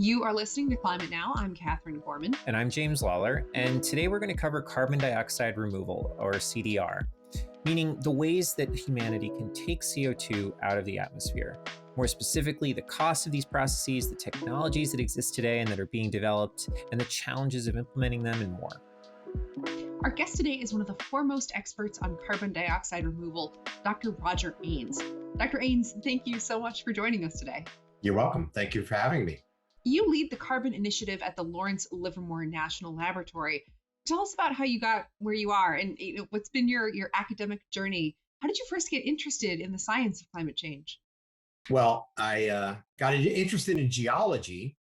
You are listening to Climate Now. I'm Catherine Gorman. And I'm James Lawler, and today we're going to cover carbon dioxide removal, or CDR, meaning the ways that humanity can take CO2 out of the atmosphere. More specifically, the cost of these processes, the technologies that exist today and that are being developed, and the challenges of implementing them, and more. Our guest today is one of the foremost experts on carbon dioxide removal, Dr. Roger Aines. Dr. Aines, thank you so much for joining us today. You're welcome. Thank you for having me. You lead the carbon initiative at the Lawrence Livermore National Laboratory. Tell us about how you got where you are and what's been your academic journey. How did you first get interested in the science of climate change? Well, I got interested in geology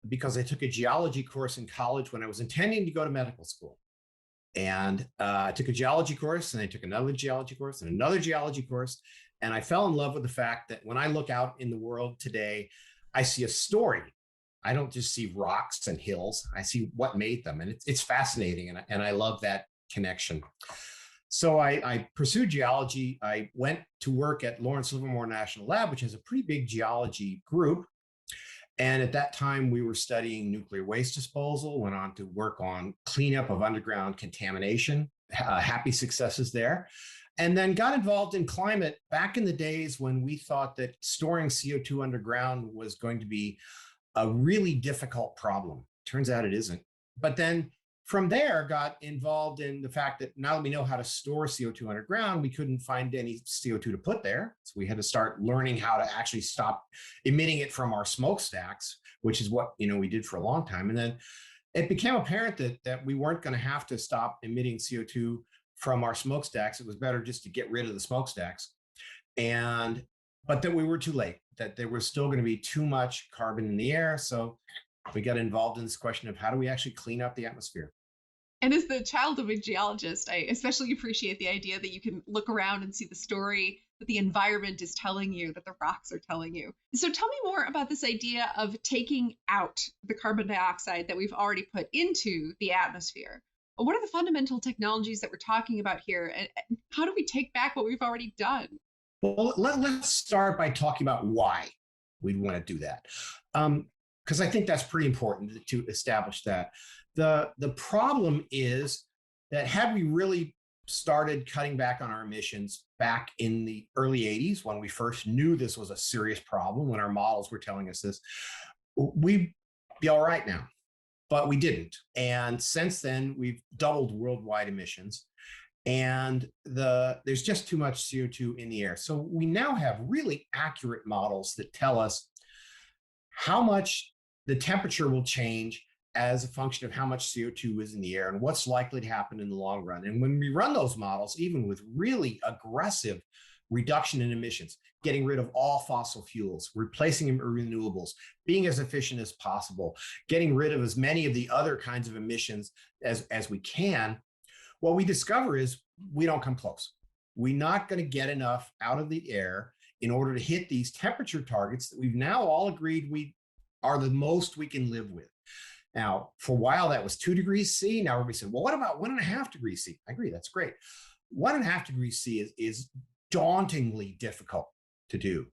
because I took a geology course in college when I was intending to go to medical school. And I took a geology course, and I took another geology course and another geology course. And I fell in love with the fact that when I look out in the world today, I see a story. I don't just see rocks and hills. I see what made them. And it's fascinating. And I love that connection. So I pursued geology. I went to work at Lawrence Livermore National Lab, which has a pretty big geology group. And at that time, we were studying nuclear waste disposal, went on to work on cleanup of underground contamination, happy successes there, and then got involved in climate back in the days when we thought that storing CO2 underground was going to be a really difficult problem. Turns out it isn't. But then from there, got involved in the fact that now that we know how to store CO2 underground, we couldn't find any CO2 to put there. So we had to start learning how to actually stop emitting it from our smokestacks, which is what we did for a long time. And then it became apparent that we weren't going to have to stop emitting CO2 from our smokestacks. It was better just to get rid of the smokestacks. But that we were too late, that there was still going to be too much carbon in the air. So we got involved in this question of how do we actually clean up the atmosphere? And as the child of a geologist, I especially appreciate the idea that you can look around and see the story that the environment is telling you, that the rocks are telling you. So tell me more about this idea of taking out the carbon dioxide that we've already put into the atmosphere. What are the fundamental technologies that we're talking about here? And how do we take back what we've already done? Well, let's start by talking about why we'd want to do that. Because I think that's pretty important to establish that. The problem is that had we really started cutting back on our emissions back in the early 80s, when we first knew this was a serious problem, when our models were telling us this, we'd be all right now. But we didn't. And since then, we've doubled worldwide emissions. And there's just too much CO2 in the air. So we now have really accurate models that tell us how much the temperature will change as a function of how much CO2 is in the air and what's likely to happen in the long run. And when we run those models, even with really aggressive reduction in emissions, getting rid of all fossil fuels, replacing them with renewables, being as efficient as possible, getting rid of as many of the other kinds of emissions as we can, what we discover is we don't come close. We're not going to get enough out of the air in order to hit these temperature targets that we've now all agreed we are the most we can live with. Now, for a while, that was 2 degrees C. Now everybody said, well, what about 1.5 degrees C? I agree, that's great. 1.5 degrees C is dauntingly difficult to do.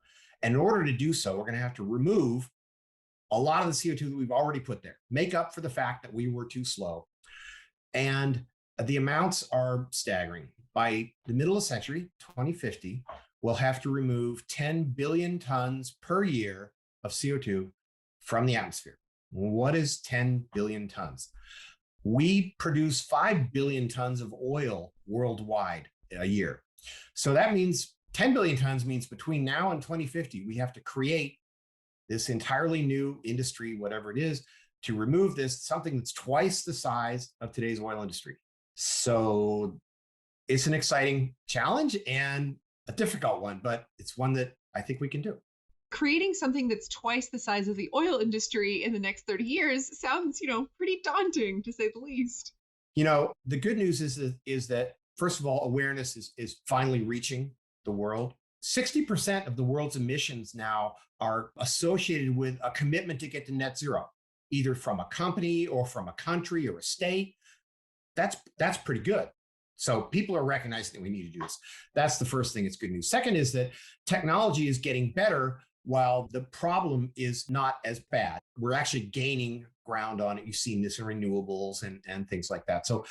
And in order to do so, we're going to have to remove a lot of the CO2 that we've already put there, make up for the fact that we were too slow. And the amounts are staggering. By the middle of the century, 2050, we'll have to remove 10 billion tons per year of CO2 from the atmosphere. What is 10 billion tons? We produce 5 billion tons of oil worldwide a year. So that means 10 billion tons means between now and 2050, we have to create this entirely new industry, whatever it is, to remove this, something that's twice the size of today's oil industry. So it's an exciting challenge and a difficult one, but it's one that I think we can do. Creating something that's twice the size of the oil industry in the next 30 years sounds, pretty daunting, to say the least. The good news is that, first of all, awareness is finally reaching the world. 60% of the world's emissions now are associated with a commitment to get to net zero, either from a company or from a country or a state. That's pretty good. So people are recognizing that we need to do this. That's the first thing. It's good news. Second is that technology is getting better while the problem is not as bad. We're actually gaining ground on it. You've seen this in renewables and things like that. So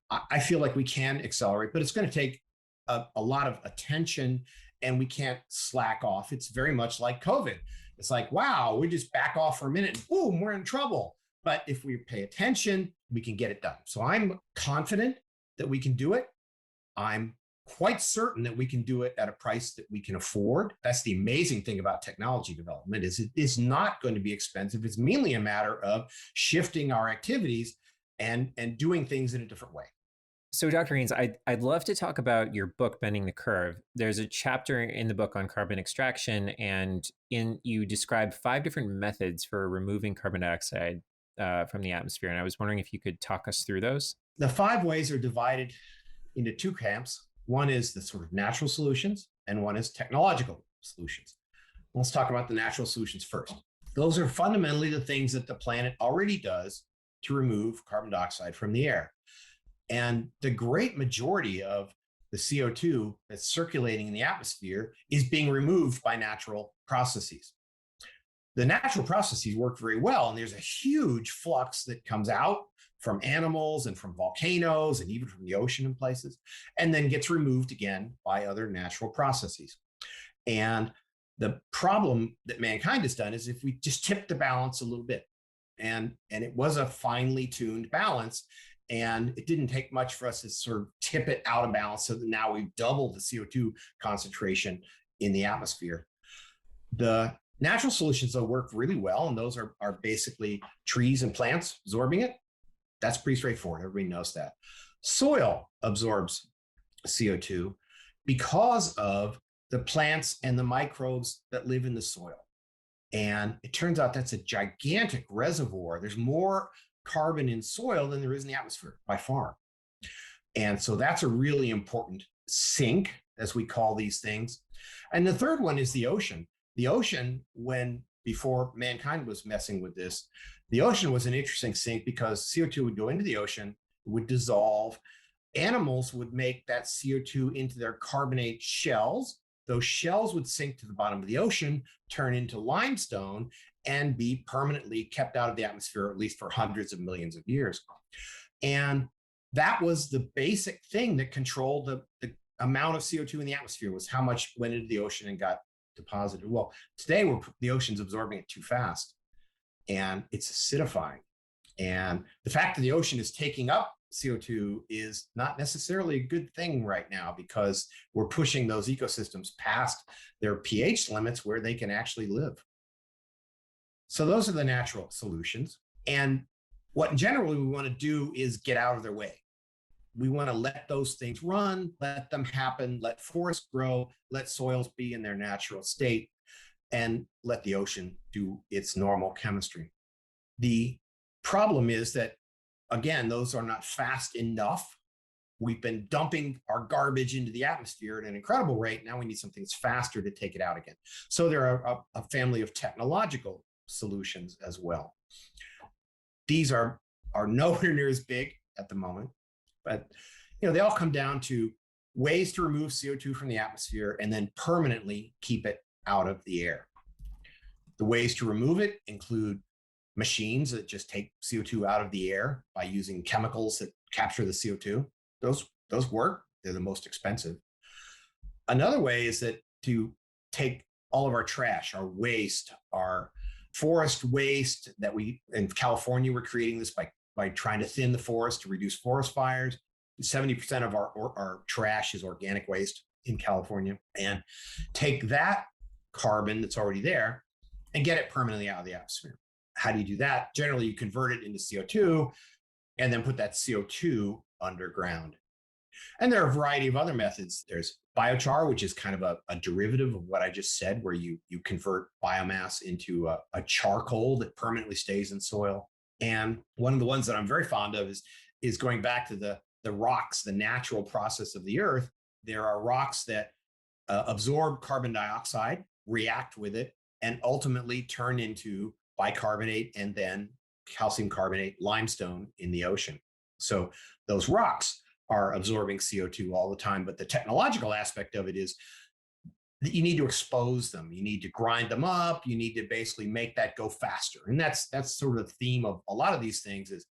I feel like we can accelerate, but it's going to take a lot of attention, and we can't slack off. It's very much like COVID. It's like, wow, we just back off for a minute and boom, we're in trouble. But if we pay attention, we can get it done. So I'm confident that we can do it. I'm quite certain that we can do it at a price that we can afford. That's the amazing thing about technology development, is it is not going to be expensive. It's mainly a matter of shifting our activities and doing things in a different way. So, Dr. Aines, I'd love to talk about your book, Bending the Curve. There's a chapter in the book on carbon extraction, and you describe 5 different methods for removing carbon dioxide from the atmosphere. And I was wondering if you could talk us through those. The 5 ways are divided into 2 camps. One is the sort of natural solutions, and one is technological solutions. Let's talk about the natural solutions first. Those are fundamentally the things that the planet already does to remove carbon dioxide from the air. And the great majority of the CO2 that's circulating in the atmosphere is being removed by natural processes. The natural processes work very well, and there's a huge flux that comes out from animals and from volcanoes and even from the ocean in places, and then gets removed again by other natural processes. And the problem that mankind has done is if we just tip the balance a little bit, and it was a finely tuned balance, and it didn't take much for us to sort of tip it out of balance so that now we've doubled the CO2 concentration in the atmosphere. The natural solutions that work really well, and those are basically trees and plants absorbing it. That's pretty straightforward. Everybody knows that. Soil absorbs CO2 because of the plants and the microbes that live in the soil. And it turns out that's a gigantic reservoir. There's more carbon in soil than there is in the atmosphere by far. And so that's a really important sink, as we call these things. And the third one is the ocean. The ocean, before mankind was messing with this, the ocean was an interesting sink because CO2 would go into the ocean, would dissolve. Animals would make that CO2 into their carbonate shells. Those shells would sink to the bottom of the ocean, turn into limestone, and be permanently kept out of the atmosphere, at least for hundreds of millions of years. And that was the basic thing that controlled the amount of CO2 in the atmosphere, was how much went into the ocean and got deposited. Well, today the ocean's absorbing it too fast, and it's acidifying. And the fact that the ocean is taking up CO2 is not necessarily a good thing right now, because we're pushing those ecosystems past their pH limits where they can actually live. So those are the natural solutions. And what generally we want to do is get out of their way. We want to let those things run, let them happen, let forests grow, let soils be in their natural state, and let the ocean do its normal chemistry. The problem is that, again, those are not fast enough. We've been dumping our garbage into the atmosphere at an incredible rate. Now we need something that's faster to take it out again. So there are a family of technological solutions as well. These are nowhere near as big at the moment, but they all come down to ways to remove CO2 from the atmosphere and then permanently keep it out of the air. The ways to remove it include machines that just take CO2 out of the air by using chemicals that capture the CO2. Those work. They're the most expensive. Another way is that to take all of our trash, our waste, our forest waste that in California, we're creating this by trying to thin the forest to reduce forest fires. 70% of our trash is organic waste in California, and take that carbon that's already there and get it permanently out of the atmosphere. How do you do that? Generally, you convert it into CO2 and then put that CO2 underground. And there are a variety of other methods. There's biochar, which is kind of a derivative of what I just said, where you convert biomass into a charcoal that permanently stays in soil. And one of the ones that I'm very fond of is going back to the rocks, the natural process of the earth. There are rocks that absorb carbon dioxide, react with it, and ultimately turn into bicarbonate and then calcium carbonate, limestone in the ocean. So those rocks are absorbing CO2 all the time. But the technological aspect of it is you need to expose them. You need to grind them up. You need to basically make that go faster. And that's sort of the theme of a lot of these things is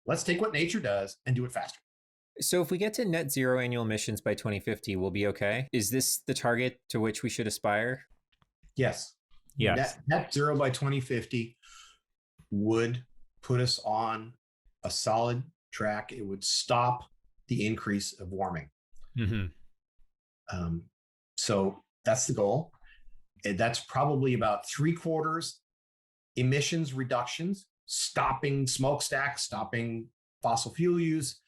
let's take what nature does and do it faster. So if we get to net zero annual emissions by 2050, we'll be okay? Is this the target to which we should aspire? Yes. Yes. Net zero by 2050 would put us on a solid track. It would stop the increase of warming. So that's the goal. And that's probably about 3/4 emissions reductions, stopping smokestacks, stopping fossil fuel use,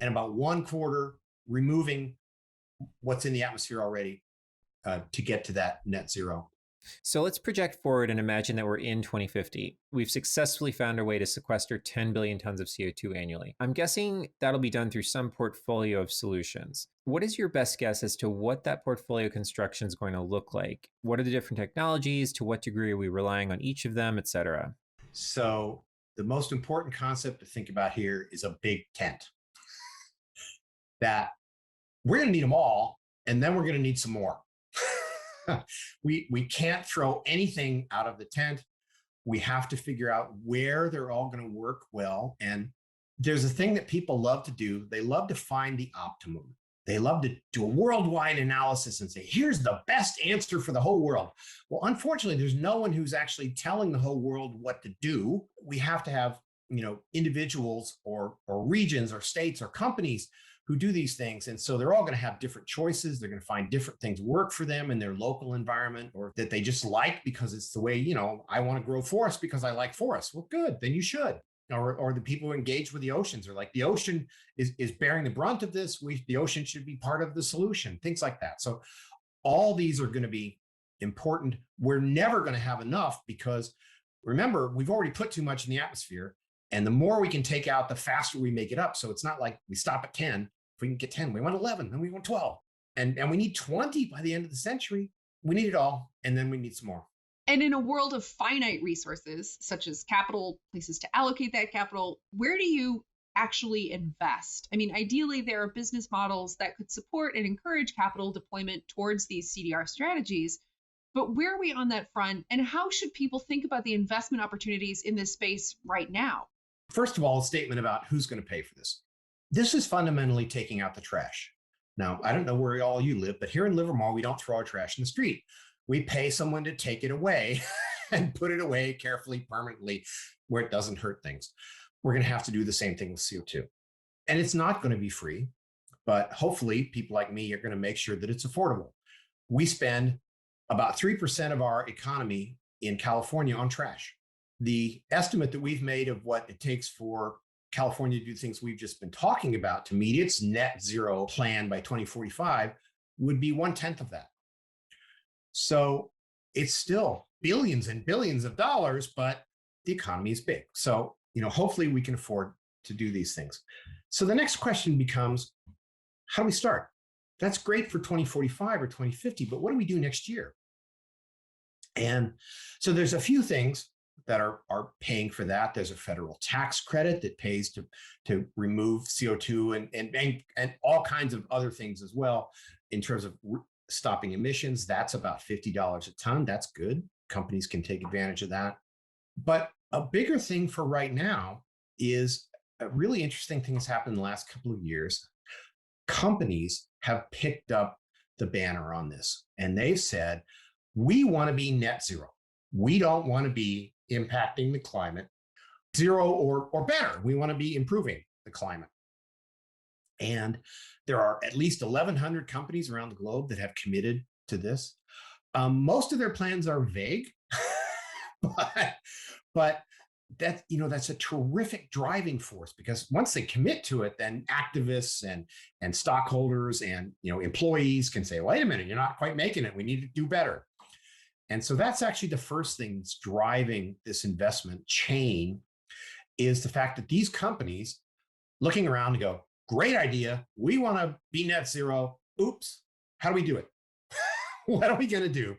and about 1/4 removing what's in the atmosphere already to get to that net zero. So let's project forward and imagine that we're in 2050. We've successfully found a way to sequester 10 billion tons of CO2 annually. I'm guessing that'll be done through some portfolio of solutions. What is your best guess as to what that portfolio construction is going to look like? What are the different technologies? To what degree are we relying on each of them, et cetera? So the most important concept to think about here is a big tent. That we're going to need them all, and then we're going to need some more. We can't throw anything out of the tent. We have to figure out where they're all going to work well. And there's a thing that people love to do. They love to find the optimum. They love to do a worldwide analysis and say, here's the best answer for the whole world. Well, unfortunately, there's no one who's actually telling the whole world what to do. We have to have, individuals or regions or states or companies who do these things. And so they're all going to have different choices. They're going to find different things work for them in their local environment or that they just like because it's the way, I want to grow forests because I like forests. Well, good, then you should. Or the people who engage with the oceans are like, the ocean is bearing the brunt of this. The ocean should be part of the solution, things like that. So all these are going to be important. We're never going to have enough because remember, we've already put too much in the atmosphere. And the more we can take out, the faster we make it up. So it's not like we stop at 10. If we can get 10, we want 11, then we want 12. And we need 20 by the end of the century. We need it all. And then we need some more. And in a world of finite resources, such as capital, places to allocate that capital, where do you actually invest? I mean, ideally, there are business models that could support and encourage capital deployment towards these CDR strategies. But where are we on that front? And how should people think about the investment opportunities in this space right now? First of all, a statement about who's going to pay for this. This is fundamentally taking out the trash. Now, I don't know where all you live, but here in Livermore, we don't throw our trash in the street. We pay someone to take it away and put it away carefully, permanently, where it doesn't hurt things. We're going to have to do the same thing with CO2. And it's not going to be free, but hopefully people like me are going to make sure that it's affordable. We spend about 3% of our economy in California on trash. The estimate that we've made of what it takes for California to do things we've just been talking about to meet its net zero plan by 2045 would be 1/10 of that. So it's still billions and billions of dollars, but the economy is big. So, hopefully we can afford to do these things. So the next question becomes, how do we start? That's great for 2045 or 2050, but what do we do next year? And so there's a few things that are paying for that. There's a federal tax credit that pays to remove CO2 and all kinds of other things as well in terms of stopping emissions. That's about $50 a ton. That's good. Companies can take advantage of that. But a bigger thing for right now is a really interesting thing that's happened in the last couple of years. Companies have picked up the banner on this and they've said, we want to be net zero. We don't want to be impacting the climate zero or better. We want to be improving the climate. And there are at least 1,100 companies around the globe that have committed to this. Most of their plans are vague, but that's a terrific driving force because once they commit to it, then activists and stockholders and employees can say, wait a minute, you're not quite making it. We need to do better. And so that's actually the first thing that's driving this investment chain is the fact that these companies looking around and go, great idea. We want to be net zero. Oops. How do we do it? What are we going to do?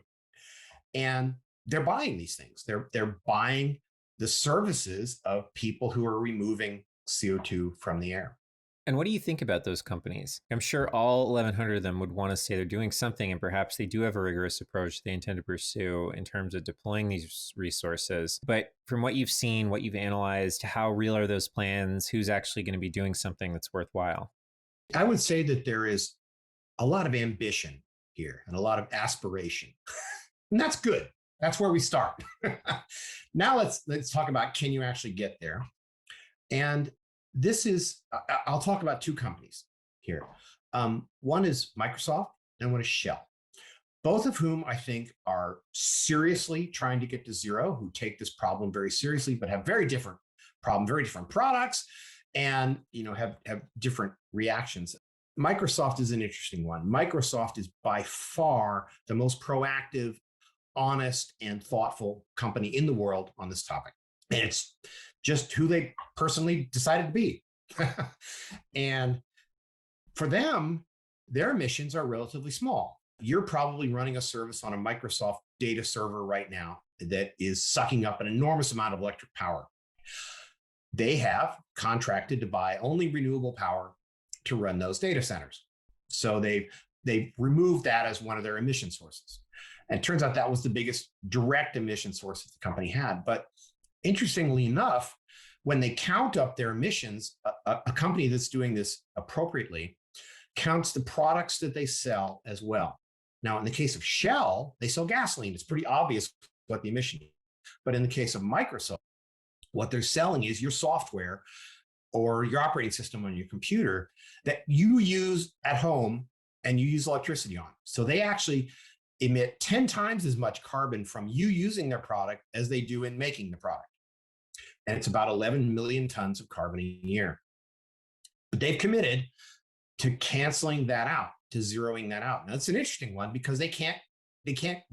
And they're buying these things. They're buying the services of people who are removing CO2 from the air. And what do you think about those companies? I'm sure all 1,100 of them would want to say they're doing something, and perhaps they do have a rigorous approach they intend to pursue in terms of deploying these resources. But from what you've seen, what you've analyzed, how real are those plans? Who's actually going to be doing something that's worthwhile? I would say that there is a lot of ambition here and a lot of aspiration. And that's good. That's where we start. Now let's talk about, can you actually get there? And this is, I'll talk about two companies here. One is Microsoft and one is Shell, both of whom I think are seriously trying to get to zero, who take this problem very seriously, but have very different products, and have different reactions. Microsoft is an interesting one. Microsoft is by far the most proactive, honest, and thoughtful company in the world on this topic. And it's just who they personally decided to be. And for them, their emissions are relatively small. You're probably running a service on a Microsoft data server right now that is sucking up an enormous amount of electric power. They have contracted to buy only renewable power to run those data centers. So they've removed that as one of their emission sources. And it turns out that was the biggest direct emission source that the company had. But interestingly enough, when they count up their emissions, a company that's doing this appropriately counts the products that they sell as well. Now, in the case of Shell, they sell gasoline. It's pretty obvious what the emission is. But in the case of Microsoft, what they're selling is your software or your operating system on your computer that you use at home and you use electricity on. So they actually emit 10 times as much carbon from you using their product as they do in making the product. And it's about 11 million tons of carbon a year. But they've committed to canceling that out, to zeroing that out. Now, it's an interesting one because they can't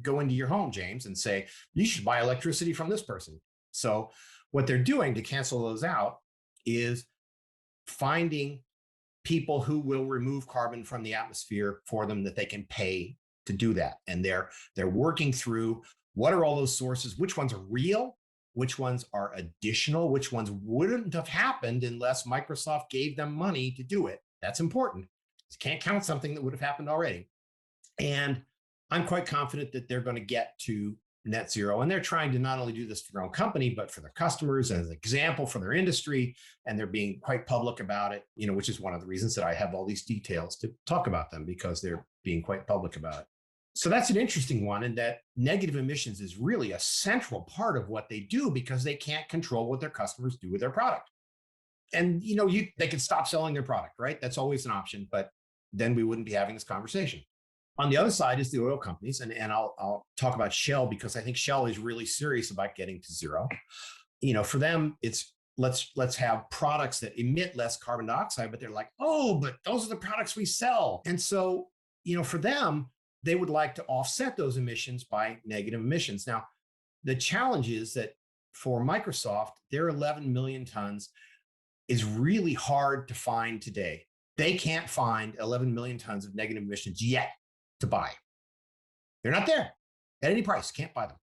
go into your home, James, and say, you should buy electricity from this person. So what they're doing to cancel those out is finding people who will remove carbon from the atmosphere for them that they can pay to do that. And they're working through what are all those sources, which ones are real, which ones are additional, which ones wouldn't have happened unless Microsoft gave them money to do it. That's important. You can't count something that would have happened already. And I'm quite confident that they're going to get to net zero. And they're trying to not only do this for their own company, but for their customers as an example for their industry. And they're being quite public about it, which is one of the reasons that I have all these details to talk about them, because they're being quite public about it. So that's an interesting one, in that negative emissions is really a central part of what they do, because they can't control what their customers do with their product. And, they could stop selling their product, right? That's always an option, but then we wouldn't be having this conversation. On the other side is the oil companies, and I'll talk about Shell, because I think Shell is really serious about getting to zero. For them, it's let's have products that emit less carbon dioxide, but they're like, oh, but those are the products we sell. And so, for them, they would like to offset those emissions by negative emissions. Now, the challenge is that for Microsoft, their 11 million tons is really hard to find today. They can't find 11 million tons of negative emissions yet to buy. They're not there at any price, can't buy them.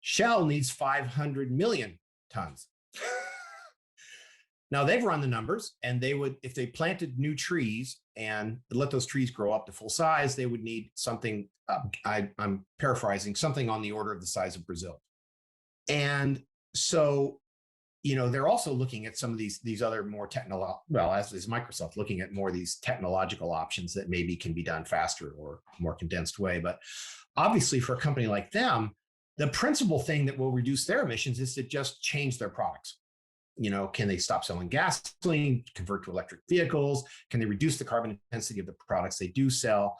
Shell needs 500 million tons. Now, they've run the numbers, and they would, if they planted new trees and let those trees grow up to full size, they would need something, I'm paraphrasing, something on the order of the size of Brazil. And so, they're also looking at some of these other more as is Microsoft, looking at more of these technological options that maybe can be done faster or more condensed way. But obviously, for a company like them, the principal thing that will reduce their emissions is to just change their products. Can they stop selling gasoline, convert to electric vehicles? Can they reduce the carbon intensity of the products they do sell?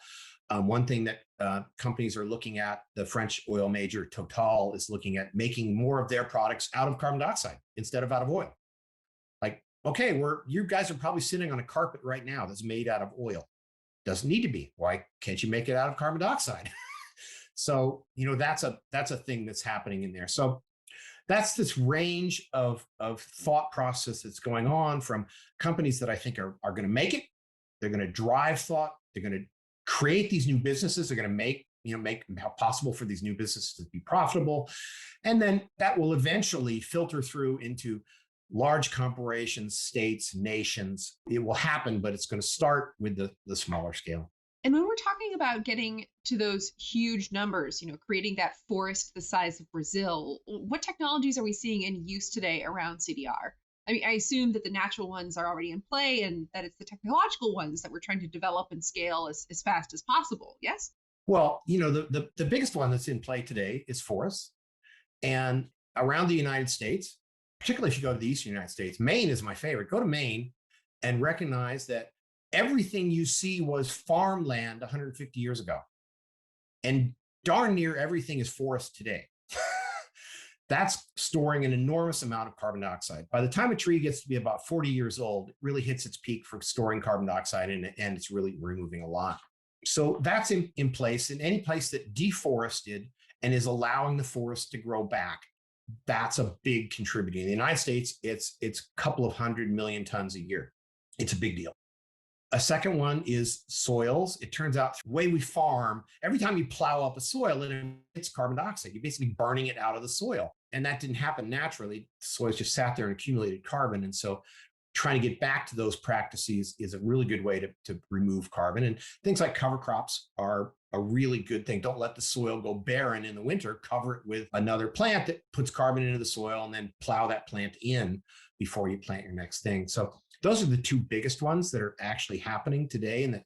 One thing that companies are looking at, the French oil major Total is looking at making more of their products out of carbon dioxide instead of out of oil. Like, okay, you guys are probably sitting on a carpet right now that's made out of oil. Doesn't need to be. Why can't you make it out of carbon dioxide? So, that's a thing that's happening in there. So that's this range of thought process that's going on from companies that I think are going to make it. They're going to drive thought. They're going to create these new businesses. They're going to make it possible for these new businesses to be profitable. And then that will eventually filter through into large corporations, states, nations. It will happen, but it's going to start with the smaller scale. And when we're talking about getting to those huge numbers, creating that forest the size of Brazil, what technologies are we seeing in use today around CDR? I mean, I assume that the natural ones are already in play and that it's the technological ones that we're trying to develop and scale as fast as possible. Yes? Well, the biggest one that's in play today is forests. And around the United States, particularly if you go to the Eastern United States, Maine is my favorite. Go to Maine and recognize that everything you see was farmland 150 years ago. And darn near everything is forest today. That's storing an enormous amount of carbon dioxide. By the time a tree gets to be about 40 years old, it really hits its peak for storing carbon dioxide, and it's really removing a lot. So that's in place. In any place that deforested and is allowing the forest to grow back, that's a big contributor. In the United States, it's a couple of 100 million tons a year. It's a big deal. A second one is soils. It turns out the way we farm, every time you plow up a soil, it emits carbon dioxide. You're basically burning it out of the soil. And that didn't happen naturally. The soil just sat there and accumulated carbon. And so trying to get back to those practices is a really good way to remove carbon. And things like cover crops are a really good thing. Don't let the soil go barren in the winter. Cover it with another plant that puts carbon into the soil, and then plow that plant in before you plant your next thing. So those are the two biggest ones that are actually happening today and that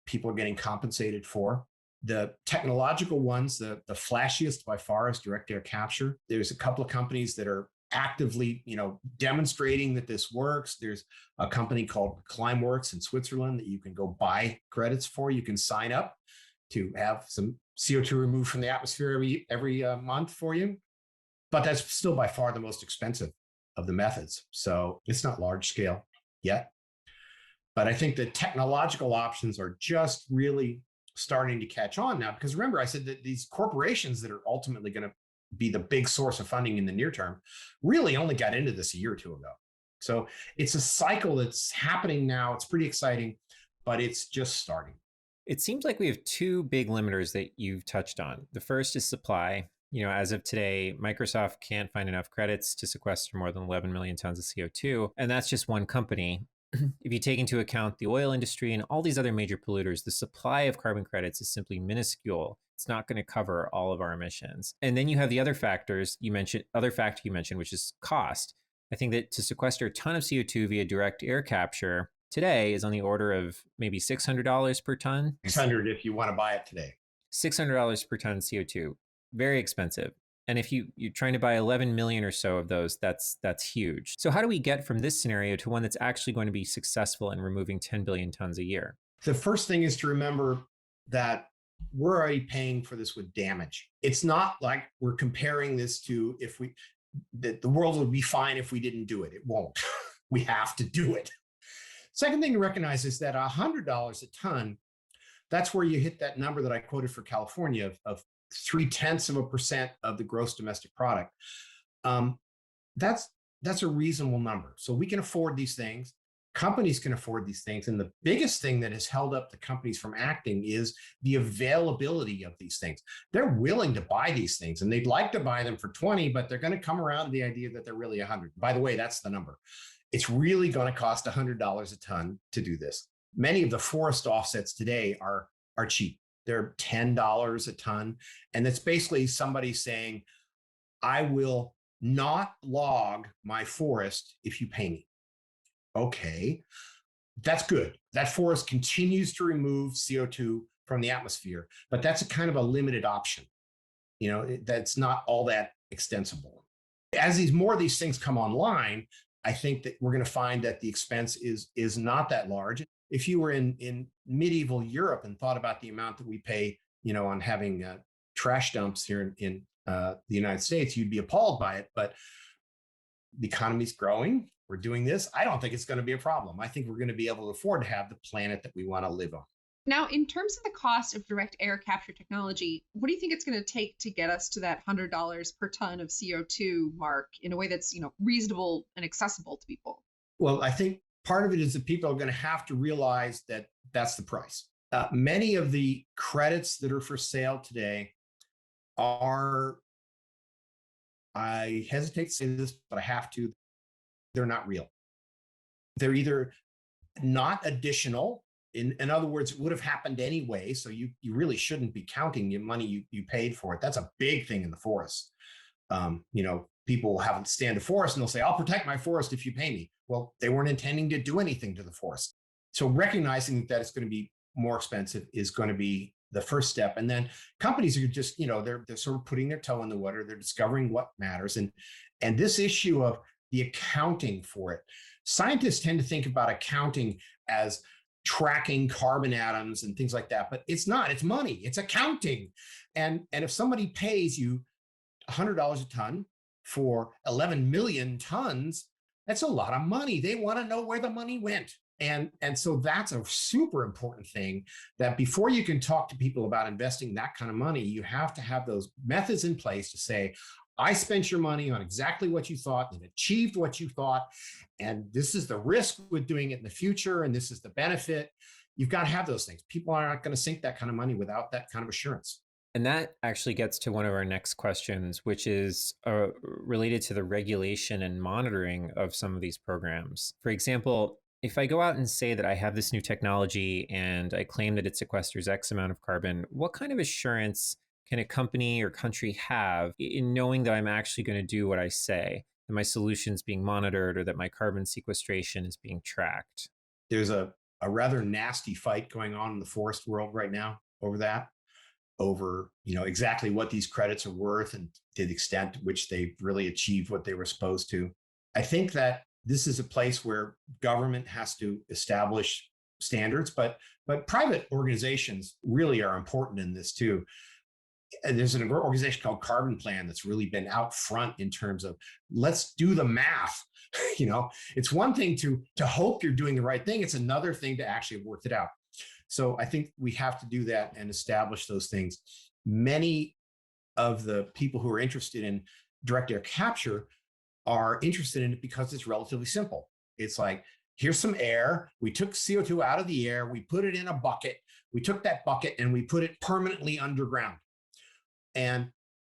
people are getting compensated for. The technological ones, the flashiest by far is direct air capture. There's a couple of companies that are actively, demonstrating that this works. There's a company called Climeworks in Switzerland that you can go buy credits for. You can sign up to have some CO2 removed from the atmosphere every month for you. But that's still by far the most expensive of the methods. So it's not large scale yet. But I think the technological options are just really starting to catch on now, because remember, I said that these corporations that are ultimately going to be the big source of funding in the near term really only got into this a year or two ago. So it's a cycle that's happening now. It's pretty exciting, but it's just starting. It seems like we have two big limiters that you've touched on. The first is supply. As of today, Microsoft can't find enough credits to sequester more than 11 million tons of CO2, and that's just one company. If you take into account the oil industry and all these other major polluters, the supply of carbon credits is simply minuscule. It's not going to cover all of our emissions. And then you have the other factor you mentioned, which is cost. I think that to sequester a ton of CO2 via direct air capture today is on the order of maybe $600 per ton. $600 if you want to buy it today. $600 per ton CO2, very expensive. And if you're trying to buy 11 million or so of those, that's huge. So how do we get from this scenario to one that's actually going to be successful in removing 10 billion tons a year? The first thing is to remember that we're already paying for this with damage. It's not like we're comparing this to that the world would be fine if we didn't do it. It won't. We have to do it. Second thing to recognize is that $100 a ton, that's where you hit that number that I quoted for California of 0.3% of the gross domestic product. That's a reasonable number. So we can afford these things. Companies can afford these things. And the biggest thing that has held up the companies from acting is the availability of these things. They're willing to buy these things and they'd like to buy them for 20, but they're going to come around to the idea that they're really 100. By the way, that's the number. It's really going to cost $100 a ton to do this. Many of the forest offsets today are cheap. They're $10 a ton. And that's basically somebody saying, I will not log my forest if you pay me. Okay, that's good. That forest continues to remove CO2 from the atmosphere, but that's a kind of a limited option. That's not all that extensible. As more of these things come online, I think that we're going to find that the expense is not that large. If you were in medieval Europe and thought about the amount that we pay, on having trash dumps here in the United States, you'd be appalled by it. But the economy's growing. We're doing this. I don't think it's going to be a problem. I think we're going to be able to afford to have the planet that we want to live on. Now, in terms of the cost of direct air capture technology, what do you think it's going to take to get us to that $100 per ton of CO2 mark in a way that's, reasonable and accessible to people? Well, I think part of it is that people are going to have to realize that that's the price. Many of the credits that are for sale today are, I hesitate to say this, but I have to, they're not real. They're either not additional. In other words, it would have happened anyway. So you really shouldn't be counting the money you paid for it. That's a big thing in the forest. People will have stand a forest and they'll say, I'll protect my forest if you pay me. Well, they weren't intending to do anything to the forest. So recognizing that it's going to be more expensive is going to be the first step. And then companies are just, they're sort of putting their toe in the water. They're discovering what matters. And this issue of the accounting for it, scientists tend to think about accounting as tracking carbon atoms and things like that, but it's not. It's money. It's accounting. And if somebody pays you $100 a ton for 11 million tons, that's a lot of money. They want to know where the money went. And so that's a super important thing, that before you can talk to people about investing that kind of money, you have to have those methods in place to say, I spent your money on exactly what you thought and achieved what you thought. And this is the risk with doing it in the future. And this is the benefit. You've got to have those things. People are not going to sink that kind of money without that kind of assurance. And that actually gets to one of our next questions, which is related to the regulation and monitoring of some of these programs. For example, if I go out and say that I have this new technology and I claim that it sequesters X amount of carbon, what kind of assurance can a company or country have in knowing that I'm actually going to do what I say, that my solution's being monitored, or that my carbon sequestration is being tracked? There's a rather nasty fight going on in the forest world right now over exactly what these credits are worth and to the extent to which they've really achieved what they were supposed to. I think that this is a place where government has to establish standards, but private organizations really are important in this too. There's an organization called Carbon Plan that's really been out front in terms of, let's do the math. It's one thing to hope you're doing the right thing. It's another thing to actually have worked it out. So I think we have to do that and establish those things. Many of the people who are interested in direct air capture are interested in it because it's relatively simple. It's like, here's some air. We took CO2 out of the air. We put it in a bucket. We took that bucket and we put it permanently underground. And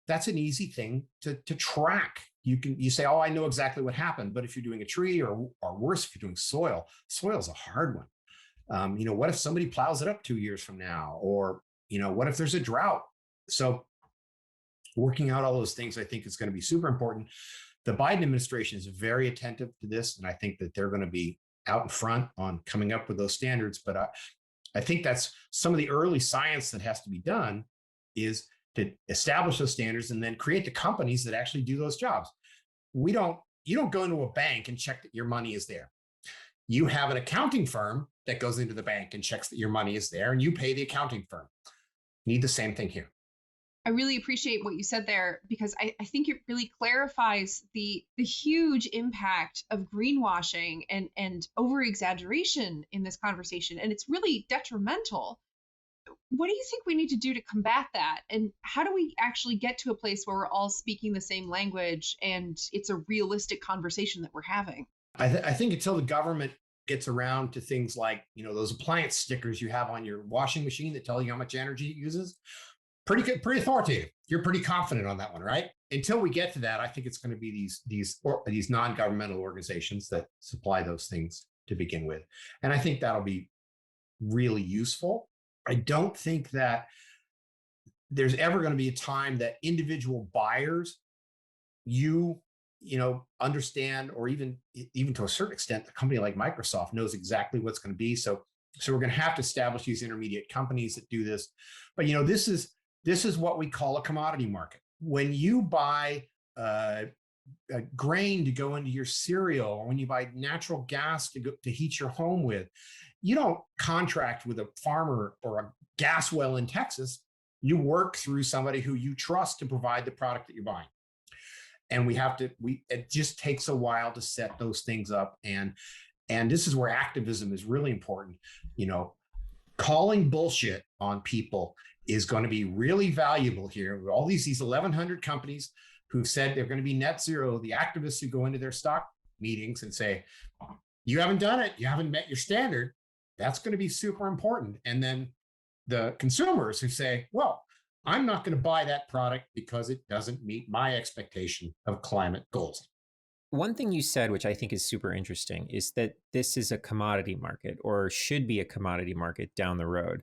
that's an easy thing to track. You say, oh, I know exactly what happened. But if you're doing a tree or worse, if you're doing soil's a hard one. What if somebody plows it up 2 years from now? Or, what if there's a drought? So working out all those things, I think, is going to be super important. The Biden administration is very attentive to this. And I think that they're going to be out in front on coming up with those standards. But I think that's some of the early science that has to be done, is to establish those standards and then create the companies that actually do those jobs. You don't go into a bank and check that your money is there. You have an accounting firm that goes into the bank and checks that your money is there, and you pay the accounting firm. You need the same thing here. I really appreciate what you said there, because I think it really clarifies the huge impact of greenwashing and over-exaggeration in this conversation. And it's really detrimental. What do you think we need to do to combat that? And how do we actually get to a place where we're all speaking the same language and it's a realistic conversation that we're having? I think until the government gets around to things like, those appliance stickers you have on your washing machine that tell you how much energy it uses, pretty good, pretty authoritative. You're pretty confident on that one, right? Until we get to that, I think it's going to be these non-governmental organizations that supply those things to begin with. And I think that'll be really useful. I don't think that there's ever going to be a time that individual buyers, understand, or even to a certain extent, a company like Microsoft knows exactly what's going to be. So we're going to have to establish these intermediate companies that do this. But this is what we call a commodity market. When you buy a grain to go into your cereal, or when you buy natural gas to heat your home with, you don't contract with a farmer or a gas well in Texas. You work through somebody who you trust to provide the product that you're buying. And it just takes a while to set those things up. And this is where activism is really important. Calling bullshit on people is going to be really valuable here. All these 1,100 companies who've said they're going to be net zero, the activists who go into their stock meetings and say, you haven't done it, you haven't met your standard, that's going to be super important. And then the consumers who say, well, I'm not going to buy that product because it doesn't meet my expectation of climate goals. One thing you said, which I think is super interesting, is that this is a commodity market or should be a commodity market down the road.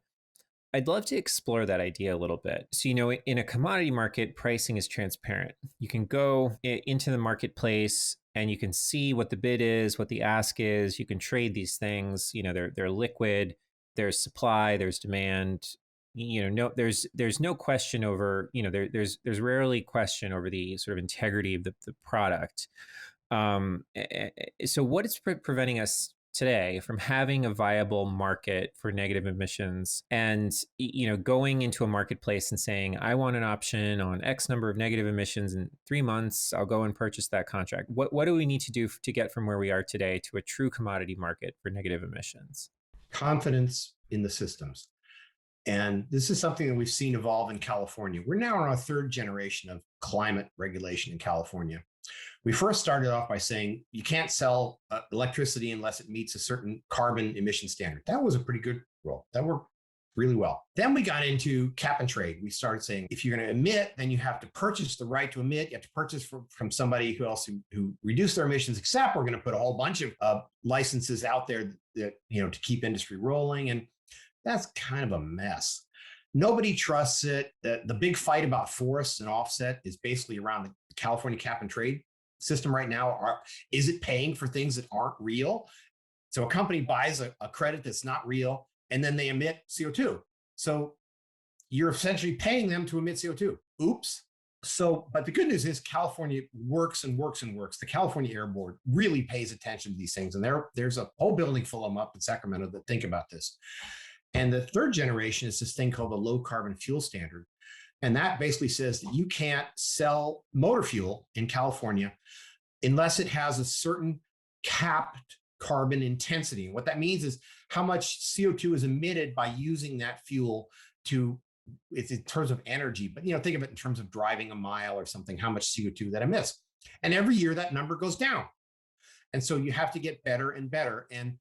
I'd love to explore that idea a little bit. So, in a commodity market, pricing is transparent. You can go into the marketplace and you can see what the bid is, what the ask is. You can trade these things. They're liquid. There's supply. There's demand. No, there's no question over. There's rarely question over the sort of integrity of the product. So, what is preventing us today from having a viable market for negative emissions and going into a marketplace and saying, I want an option on X number of negative emissions in 3 months, I'll go and purchase that contract? What do we need to do to get from where we are today to a true commodity market for negative emissions? Confidence in the systems. And this is something that we've seen evolve in California. We're now on our third generation of climate regulation in California. We first started off by saying you can't sell electricity unless it meets a certain carbon emission standard. That was a pretty good rule. That worked really well. Then we got into cap and trade. We started saying if you're going to emit, then you have to purchase the right to emit. You have to purchase from somebody who reduced their emissions, except we're going to put a whole bunch of licenses out there that, to keep industry rolling. And that's kind of a mess. Nobody trusts it. The big fight about forests and offset is basically around the California cap and trade system right now. Is it paying for things that aren't real? So a company buys a credit that's not real, and then they emit CO2. So you're essentially paying them to emit CO2. Oops. But the good news is California works and works and works. The California Air Board really pays attention to these things. And there's a whole building full of them up in Sacramento that think about this. And the third generation is this thing called the low carbon fuel standard. And that basically says that you can't sell motor fuel in California unless it has a certain capped carbon intensity. And what that means is how much CO2 is emitted by using that fuel it's in terms of energy, but think of it in terms of driving a mile or something, how much CO2 that emits. And every year that number goes down. And so you have to get better and better. And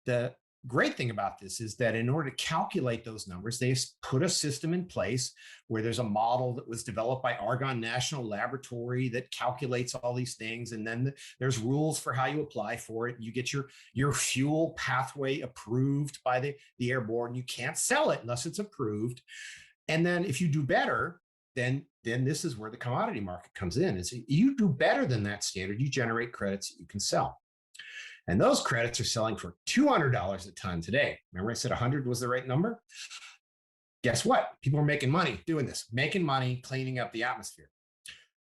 the great thing about this is that in order to calculate those numbers, they put a system in place where there's a model that was developed by Argonne National Laboratory that calculates all these things. And then there's rules for how you apply for it. You get your fuel pathway approved by the Air Board, and you can't sell it unless it's approved. And then if you do better, then this is where the commodity market comes in. Is you do better than that standard, you generate credits that you can sell. And those credits are selling for $200 a ton today. Remember I said 100 was the right number? Guess what? People are making money doing this, making money, cleaning up the atmosphere.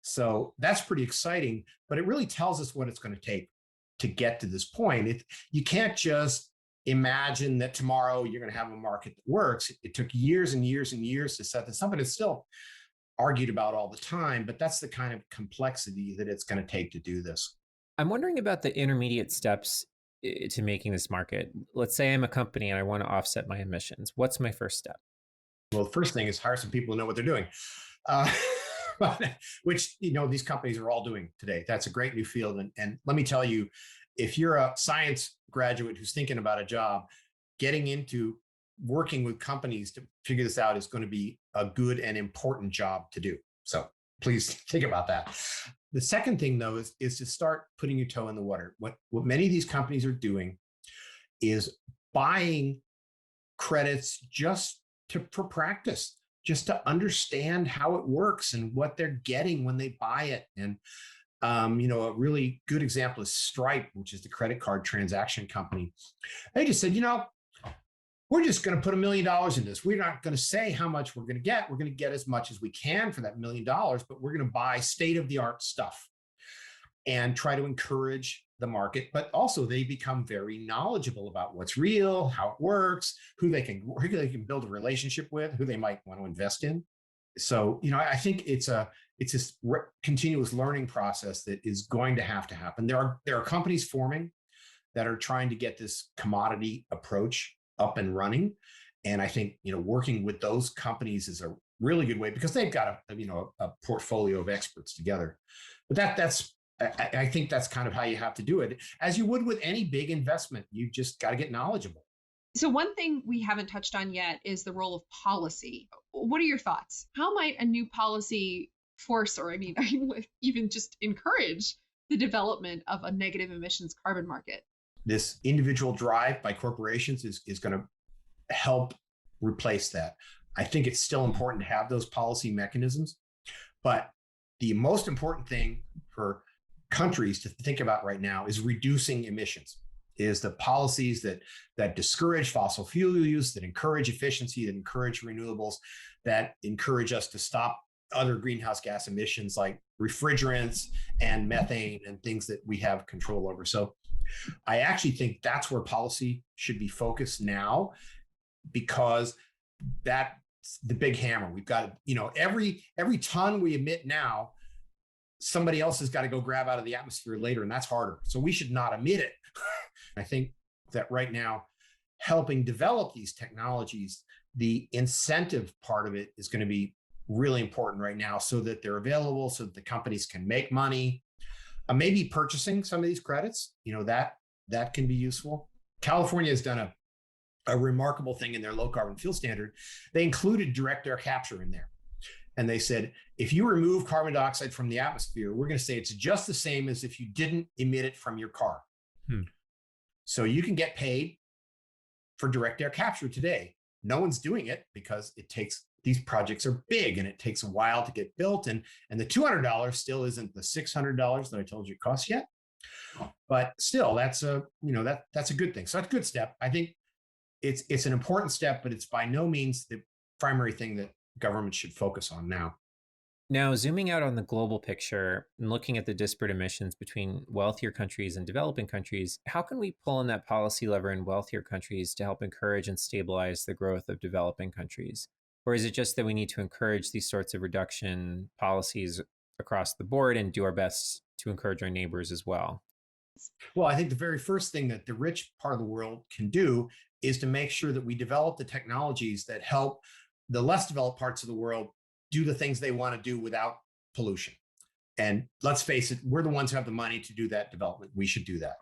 So that's pretty exciting, but it really tells us what it's going to take to get to this point. You can't just imagine that tomorrow you're going to have a market that works. It took years and years and years to set this up, and it's still argued about all the time, but that's the kind of complexity that it's going to take to do this. I'm wondering about the intermediate steps to making this market. Let's say I'm a company and I want to offset my emissions. What's my first step? Well, the first thing is hire some people who know what they're doing, which these companies are all doing today. That's a great new field. And let me tell you, if you're a science graduate who's thinking about a job, getting into working with companies to figure this out is going to be a good and important job to do. So please think about that. The second thing, though, is to start putting your toe in the water. What many of these companies are doing is buying credits just for practice, just to understand how it works and what they're getting when they buy it. And a really good example is Stripe, which is the credit card transaction company. They just said, we're just going to put $1 million in this. We're not going to say how much we're going to get. We're going to get as much as we can for that $1 million, but we're going to buy state-of-the-art stuff and try to encourage the market. But also they become very knowledgeable about what's real, how it works, who they can build a relationship with, who they might want to invest in. So, I think it's this continuous learning process that is going to have to happen. There are companies forming that are trying to get this commodity approach up and running. And I think, working with those companies is a really good way because they've got a portfolio of experts together. But I think that's kind of how you have to do it. As you would with any big investment, you just got to get knowledgeable. So one thing we haven't touched on yet is the role of policy. What are your thoughts? How might a new policy force, or even just encourage the development of a negative emissions carbon market? This individual drive by corporations is going to help replace that. I think it's still important to have those policy mechanisms, but the most important thing for countries to think about right now is reducing emissions, is the policies that discourage fossil fuel use, that encourage efficiency, that encourage renewables, that encourage us to stop other greenhouse gas emissions like refrigerants and methane and things that we have control over. So I actually think that's where policy should be focused now, because that's the big hammer. We've got, every ton we emit now, somebody else has got to go grab out of the atmosphere later, and that's harder. So we should not emit it. I think that right now, helping develop these technologies, the incentive part of it is going to be really important right now, so that they're available, so that the companies can make money. Maybe purchasing some of these credits, that can be useful. California has done a remarkable thing in their low carbon fuel standard. They included direct air capture in there. And they said, if you remove carbon dioxide from the atmosphere, we're going to say it's just the same as if you didn't emit it from your car. So you can get paid for direct air capture today. No one's doing it because these projects are big and it takes a while to get built. And the $200 still isn't the $600 that I told you it costs yet. But still, that's a good thing. So that's a good step. I think it's an important step, but it's by no means the primary thing that government should focus on now. Now, zooming out on the global picture and looking at the disparate emissions between wealthier countries and developing countries, how can we pull on that policy lever in wealthier countries to help encourage and stabilize the growth of developing countries? Or is it just that we need to encourage these sorts of reduction policies across the board and do our best to encourage our neighbors as well? Well, I think the very first thing that the rich part of the world can do is to make sure that we develop the technologies that help the less developed parts of the world do the things they want to do without pollution. And let's face it, we're the ones who have the money to do that development. We should do that.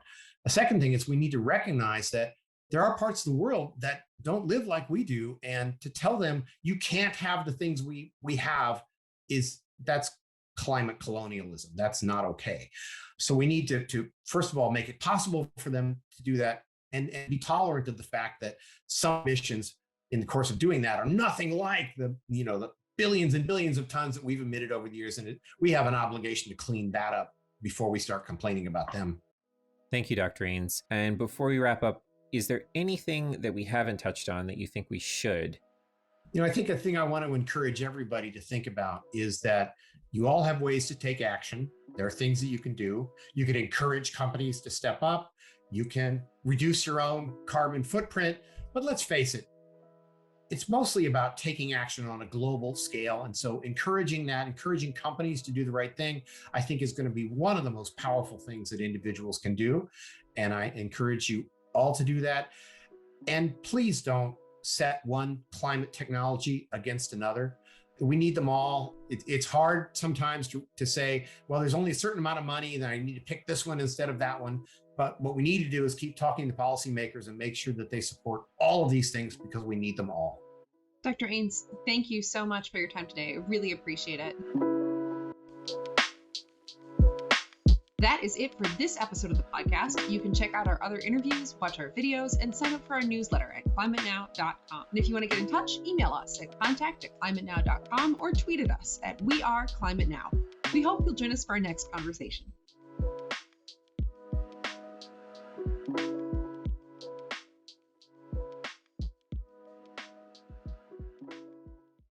The second thing is we need to recognize that there are parts of the world that don't live like we do. And to tell them you can't have the things we have that's climate colonialism. That's not okay. So we need to first of all, make it possible for them to do that and be tolerant of the fact that some emissions in the course of doing that are nothing like the billions and billions of tons that we've emitted over the years. And we have an obligation to clean that up before we start complaining about them. Thank you, Dr. Aines. And before we wrap up, is there anything that we haven't touched on that you think we should? I think a thing I want to encourage everybody to think about is that you all have ways to take action. There are things that you can do. You can encourage companies to step up. You can reduce your own carbon footprint. But let's face it, it's mostly about taking action on a global scale. And so encouraging companies to do the right thing, I think is going to be one of the most powerful things that individuals can do. And I encourage you all to do that. And please don't set one climate technology against another. We need them all. It's hard sometimes to say, well, there's only a certain amount of money and I need to pick this one instead of that one. But what we need to do is keep talking to policymakers and make sure that they support all of these things because we need them all. Dr. Aines, thank you so much for your time today. I really appreciate it. That is it for this episode of the podcast. You can check out our other interviews, watch our videos, and sign up for our newsletter at climatenow.com. And if you want to get in touch, email us at contact@climatenow.com or tweet at us at @WeAreClimateNow. We hope you'll join us for our next conversation.